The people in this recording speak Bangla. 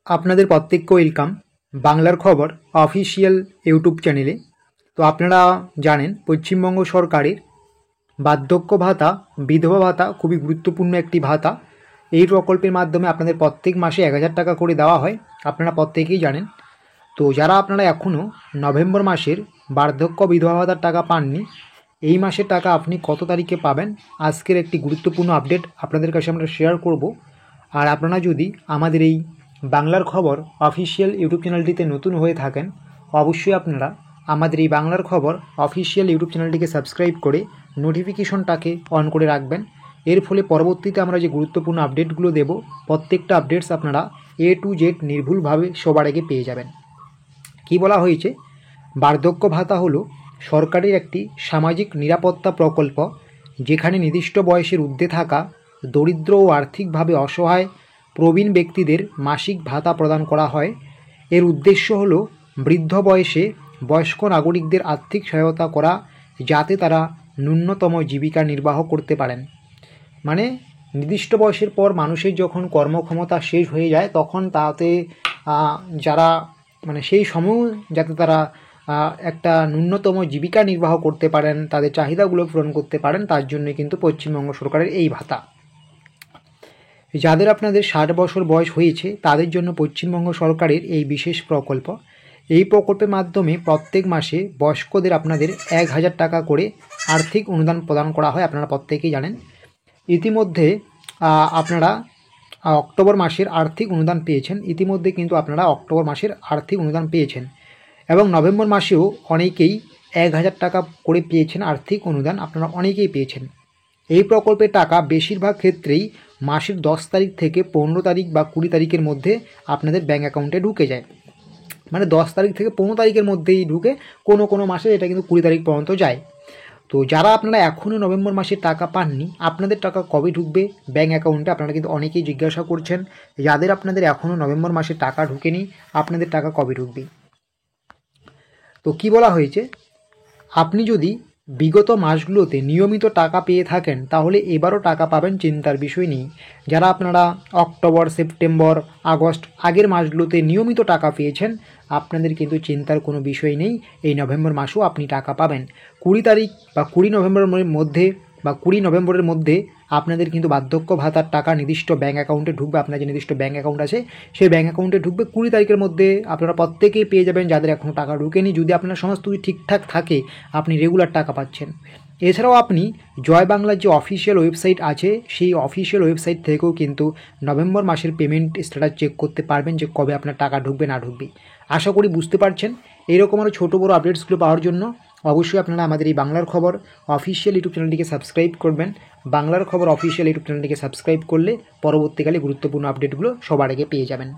আপনাদের প্রত্যেককে ওয়েলকাম বাংলার খবর অফিসিয়াল ইউটিউব চ্যানেলে। তো আপনারা জানেন পশ্চিমবঙ্গ সরকারের বার্ধক্য ভাতা, বিধবা ভাতা খুবই গুরুত্বপূর্ণ একটি ভাতা। এই প্রকল্পের মাধ্যমে আপনাদের প্রত্যেক মাসে 1000 টাকা করে দেওয়া হয়, আপনারা প্রত্যেকেই জানেন। তো যারা আপনারা এখনও নভেম্বর মাসের বার্ধক্য বিধবা ভাতার টাকা পাননি, এই মাসের টাকা আপনি কত তারিখে পাবেন আজকের একটি গুরুত্বপূর্ণ আপডেট আপনাদের কাছে আমরা শেয়ার করব। আর আপনারা যদি আমাদের এই বাংলার খবর অফিসিয়াল ইউটিউব চ্যানেলটিতে নতুন হয়ে থাকেন, অবশ্যই আপনারা আমাদের এই বাংলার খবর অফিসিয়াল ইউটিউব চ্যানেলটিকে সাবস্ক্রাইব করে নোটিফিকেশনটাকে অন করে রাখবেন। এর ফলে পরবর্তীতে আমরা যে গুরুত্বপূর্ণ আপডেটগুলো দেব, প্রত্যেকটা আপডেটস আপনারা A to Z নির্ভুলভাবে সবার আগে পেয়ে যাবেন। কি বলা হয়েছে? বার্ধক্য ভাতা হলো সরকারের একটি সামাজিক নিরাপত্তা প্রকল্প, যেখানে নির্দিষ্ট বয়সের ঊর্ধ্বে থাকা দরিদ্র ও আর্থিকভাবে অসহায় প্রবীণ ব্যক্তিদের মাসিক ভাতা প্রদান করা হয়। এর উদ্দেশ্য হলো বৃদ্ধ বয়সে বয়স্ক নাগরিকদের আর্থিক সহায়তা করা, যাতে তারা ন্যূনতম জীবিকা নির্বাহ করতে পারেন। মানে নির্দিষ্ট বয়সের পর মানুষের যখন কর্মক্ষমতা শেষ হয়ে যায়, তখন তাতে যারা সেই সময় যাতে তারা একটা ন্যূনতম জীবিকা নির্বাহ করতে পারেন, তাদের চাহিদাগুলো পূরণ করতে পারেন, তার জন্য কিন্তু পশ্চিমবঙ্গ সরকারের এই ভাতা। যাদের আপনাদের 60 বছর বয়স হয়েছে তাদের জন্য পশ্চিমবঙ্গ সরকারের এই বিশেষ প্রকল্প। এই প্রকল্পের মাধ্যমে প্রত্যেক মাসে বয়স্কদের আপনাদের 1000 টাকা করে আর্থিক অনুদান প্রদান করা হয়, আপনারা প্রত্যেকেই জানেন। ইতিমধ্যে আপনারা অক্টোবর মাসের আর্থিক অনুদান পেয়েছেন, ইতিমধ্যে কিন্তু আপনারা অক্টোবর মাসের আর্থিক অনুদান পেয়েছেন, এবং নভেম্বর মাসেও অনেকেই 1000 টাকা করে পেয়েছেন আর্থিক অনুদান, আপনারা অনেকেই পেয়েছেন। এই প্রকল্পের টাকা বেশিরভাগ ক্ষেত্রেই মাসের 10 তারিখ থেকে 15 তারিখ বা 20 তারিখের মধ্যে আপনাদের ব্যাঙ্ক অ্যাকাউন্টে ঢুকে যায়। 10 তারিখ থেকে 15 তারিখের মধ্যেই ঢুকে, কোনো মাসে এটা কিন্তু 20 তারিখ পর্যন্ত যায়। তো যারা আপনারা এখনও নভেম্বর মাসে টাকা পাননি, আপনাদের টাকা কবে ঢুকবে ব্যাঙ্ক অ্যাকাউন্টে, আপনারা কিন্তু অনেকেই জিজ্ঞাসা করছেন। যাদের আপনাদের এখনও নভেম্বর মাসে টাকা ঢুকেনি, আপনাদের টাকা কবে ঢুকবে? তো কি বলা হয়েছে, আপনি যদি বিগত মাসগুলোতে নিয়মিত টাকা পেয়ে থাকেন তাহলে এবারও টাকা পাবেন, চিন্তার বিষয় নেই। যারা আপনারা অক্টোবর, সেপ্টেম্বর, আগস্ট আগের মাসগুলোতে নিয়মিত টাকা পেয়েছেন, আপনাদের কিন্তু চিন্তার কোনো বিষয় নেই, এই নভেম্বর মাসেও আপনি টাকা পাবেন। 20 তারিখ বা 20 নভেম্বরের মধ্যে বা 20 নভেম্বরের মধ্যে আপনাদের কিন্তু বার্ধক্য ভাতার টাকা নির্দিষ্ট ব্যাঙ্ক অ্যাকাউন্টে ঢুকবে। আপনার যে নির্দিষ্ট ব্যাঙ্ক অ্যাকাউন্ট আছে সেই ব্যাঙ্ক অ্যাকাউন্টে ঢুকবে 20 তারিখের মধ্যে। আপনারা প্রত্যেকেই পেয়ে যাবেন যাদের এখনও টাকা ঢুকেনি। যদি আপনার সমস্ত কিছু ঠিকঠাক থাকে, আপনি রেগুলার টাকা পাচ্ছেন। এছাড়াও আপনি জয় বাংলার যে অফিসিয়াল ওয়েবসাইট আছে, সেই অফিসিয়াল ওয়েবসাইট থেকেও কিন্তু নভেম্বর মাসের পেমেন্ট স্ট্যাটাস চেক করতে পারবেন যে কবে আপনার টাকা ঢুকবে না ঢুকবে। আশা করি বুঝতে পারছেন। এরকম আরও ছোটো বড়ো আপডেটসগুলো পাওয়ার জন্য অবশ্যই আপনারা আমাদের এই বাংলার খবর অফিসিয়াল ইউটিউব চ্যানেলটিকে সাবস্ক্রাইব করবেন। বাংলার খবর অফিসিয়াল ইউটিউব চ্যানেলটিকে সাবস্ক্রাইব করলে পরবর্তীকালে গুরুত্বপূর্ণ আপডেটগুলো সবার আগে পেয়ে যাবেন।